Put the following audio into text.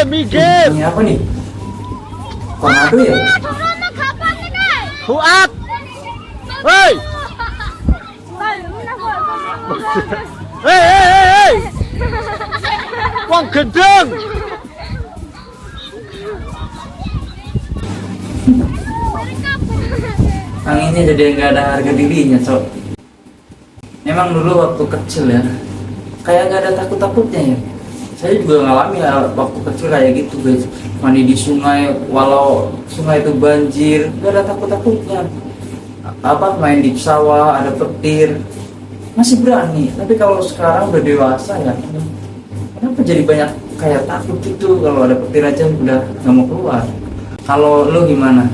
Minggir. Ini apa nih? Tornado ya? Fuad. Hei. Hei. Wong gendeng. Anginnya jadi nggak ada harga dirinya, Cok. Emang dulu waktu kecil ya, kayak nggak ada takut-takutnya ya. Saya juga ngalami ya waktu kecil kayak gitu guys. Mandi di sungai, walau sungai itu banjir, nggak ada takut-takutnya. Apa main di sawah, ada petir, masih berani. Tapi kalau sekarang udah dewasa ya, kenapa jadi banyak kayak takut gitu? Kalau ada petir aja udah nggak mau keluar. Kalau lo gimana?